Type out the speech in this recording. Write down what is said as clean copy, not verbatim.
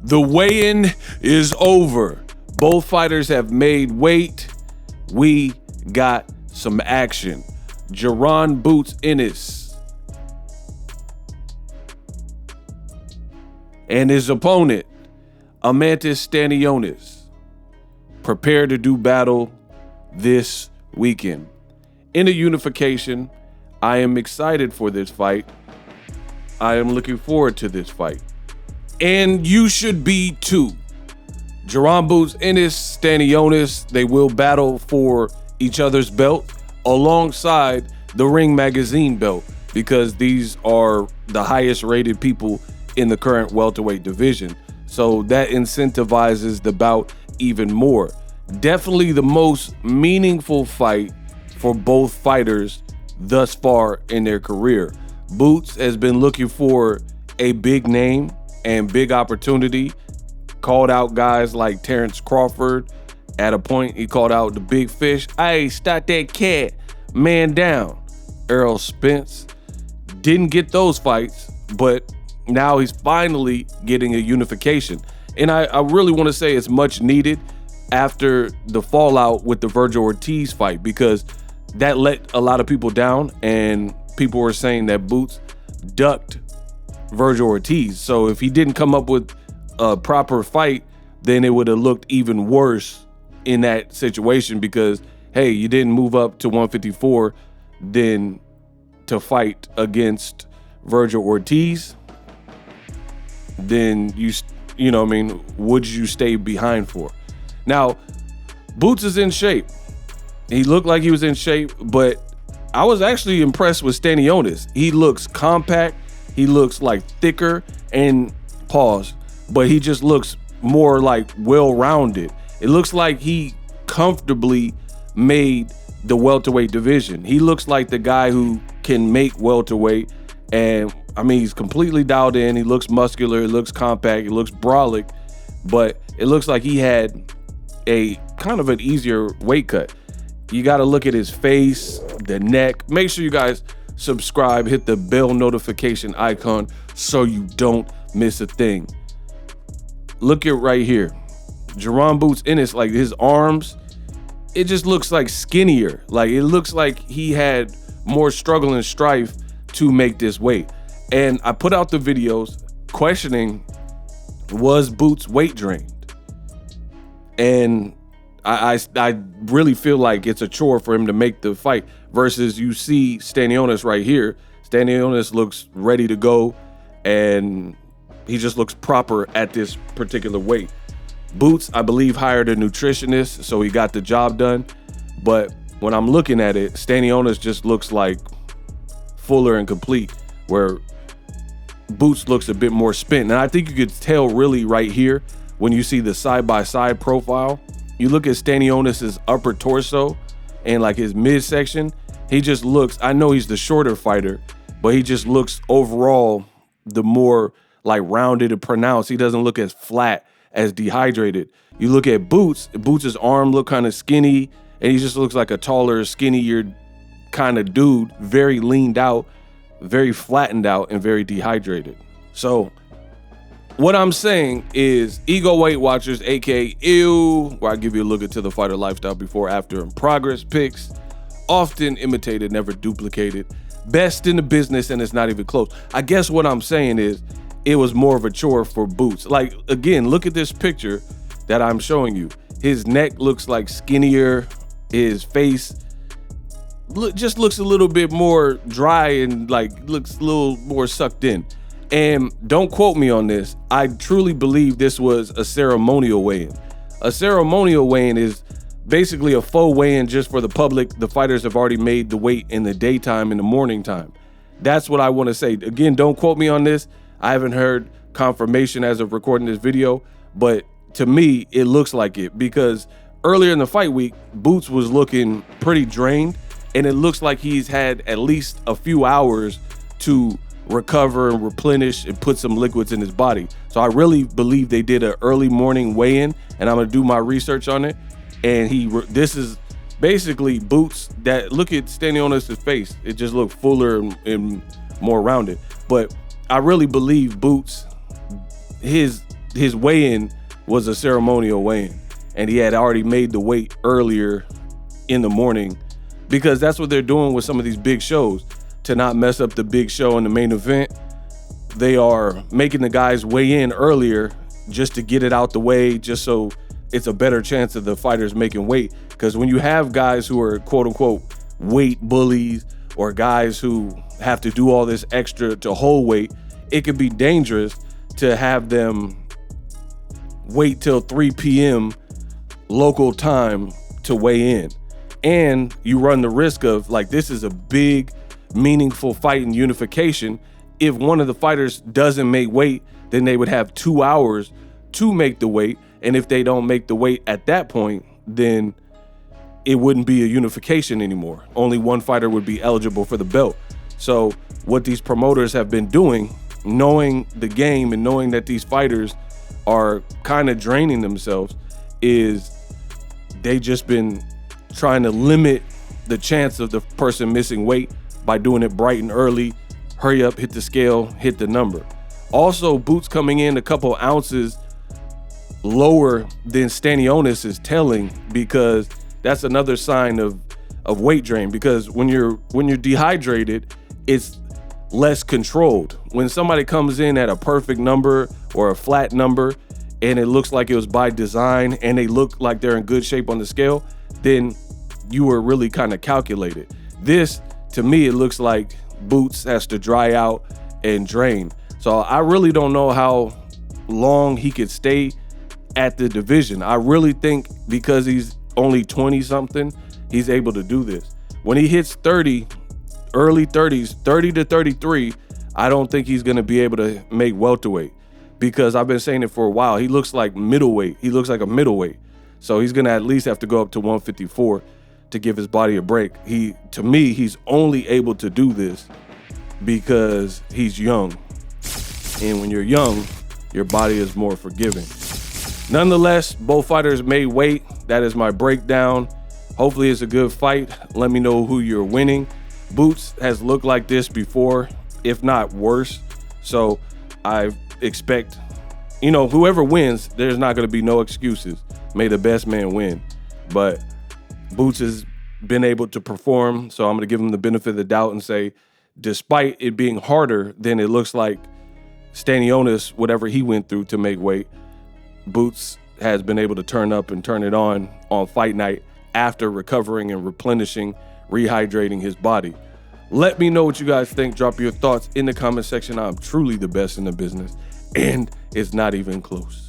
The weigh-in is over. Both fighters have made weight. We got some action. Jaron Boots Ennis and his opponent, Amantis Stanionis, prepare to do battle this weekend. In a unification, I am excited for this fight. I am looking forward to this fight. And you should be too. Jaron Boots Ennis, Stanionis, they will battle for each other's belt alongside the Ring Magazine belt, because these are the highest rated people in the current welterweight division. So that incentivizes the bout even more. Definitely the most meaningful fight for both fighters thus far in their career. Boots has been looking for a big name and big opportunity. Called out guys like Terrence Crawford. At a point, he called out the big fish. Hey, stop that cat. Man down. Errol Spence. Didn't get those fights, but now he's finally getting a unification. And I really want to say it's much needed after the fallout with the Virgil Ortiz fight, because that let a lot of people down, and people were saying that Boots ducked Virgil Ortiz. So if he didn't come up with a proper fight, then it would have looked even worse in that situation, because, hey, you didn't move up to 154 then to fight against Virgil Ortiz, then you know what I mean, would you stay behind for? Now, Boots is in shape. He looked like he was in shape, but I was actually impressed with Stanionis. He looks compact, he looks like thicker, and pause, but he just looks more like well-rounded. It looks like he comfortably made the welterweight division. He looks like the guy who can make welterweight, and I mean, he's completely dialed in. He looks muscular, he looks compact, he looks brolic, but it looks like he had a kind of an easier weight cut. You got to look at his face, the neck. Make sure you guys subscribe, hit the bell notification icon so you don't miss a thing. Look at right here. Jaron Boots Ennis, like his arms, it just looks like skinnier. Like it looks like he had more struggle and strife to make this weight. And I put out the videos questioning, was Boots weight drained? And I really feel like it's a chore for him to make the fight, versus you see Stanionis right here. Stanionis looks ready to go, and he just looks proper at this particular weight. Boots, I believe, hired a nutritionist, so he got the job done. But when I'm looking at it, Stanionis just looks like fuller and complete, where Boots looks a bit more spent. And I think you could tell really right here when you see the side-by-side profile. You look at Stanionis' upper torso and like his midsection, he just looks, I know he's the shorter fighter, but he just looks overall the more like rounded and pronounced. He doesn't look as flat, as dehydrated. You look at Boots' arm look kind of skinny, and he just looks like a taller, skinnier kind of dude, very leaned out, very flattened out, and very dehydrated. So what I'm saying is, Ego Weight Watchers, aka EW, where I give you a look into the fighter lifestyle before, after, and progress picks, often imitated, never duplicated, best in the business, and it's not even close. I guess what I'm saying is, it was more of a chore for Boots. Like, again, look at this picture that I'm showing you. His neck looks like skinnier. His face just looks a little bit more dry and like looks a little more sucked in. And don't quote me on this. I truly believe this was a ceremonial weigh-in. A ceremonial weigh-in is basically a faux weigh-in just for the public. The fighters have already made the weight in the daytime, in the morning time. That's what I want to say. Again, don't quote me on this. I haven't heard confirmation as of recording this video, but to me, it looks like it, because earlier in the fight week, Boots was looking pretty drained, and it looks like he's had at least a few hours to recover and replenish and put some liquids in his body. So I really believe they did an early morning weigh-in, and I'm gonna do my research on it. And this is basically Boots that, look at Stanionis' face. It just looked fuller and more rounded. But I really believe Boots, his his weigh-in was a ceremonial weigh-in, and he had already made the weight earlier in the morning, because that's what they're doing with some of these big shows. To not mess up the big show in the main event, they are making the guys weigh in earlier just to get it out the way, just so it's a better chance of the fighters making weight. Because when you have guys who are quote unquote weight bullies, or guys who have to do all this extra to hold weight, it could be dangerous to have them wait till 3 p.m. local time to weigh in. And you run the risk of, like, this is a big, meaningful fight in unification. If one of the fighters doesn't make weight, then they would have 2 hours to make the weight. And if they don't make the weight at that point, then it wouldn't be a unification anymore. Only one fighter would be eligible for the belt. So what these promoters have been doing, knowing the game and knowing that these fighters are kind of draining themselves, is they just been trying to limit the chance of the person missing weight by doing it bright and early. Hurry up, hit the scale, hit the number. Also, Boots coming in a couple ounces lower than Stanionis is telling, because that's another sign of weight drain. Because when you're dehydrated, it's less controlled. When somebody comes in at a perfect number or a flat number, and it looks like it was by design, and they look like they're in good shape on the scale, then you were really kind of calculated. This, to me, it looks like Boots has to dry out and drain. So I really don't know how long he could stay at the division. I really think because he's only 20 something, he's able to do this. When he hits 30, early 30s, 30 to 33, I don't think he's going to be able to make welterweight, because I've been saying it for a while. He looks like middleweight. He looks like a middleweight. So he's going to at least have to go up to 154 to give his body a break. To me, he's only able to do this because he's young. And when you're young, your body is more forgiving. Nonetheless, both fighters made weight. That is my breakdown. Hopefully it's a good fight. Let me know who you're winning. Boots has looked like this before, if not worse. So I expect, whoever wins, there's not going to be no excuses. May the best man win. But Boots has been able to perform, so I'm going to give him the benefit of the doubt and say, despite it being harder than it looks like Stanionis, whatever he went through to make weight, Boots has been able to turn up and turn it on fight night after recovering and replenishing, rehydrating his body. Let me know what you guys think. Drop your thoughts in the comment section. I'm truly the best in the business, and it's not even close.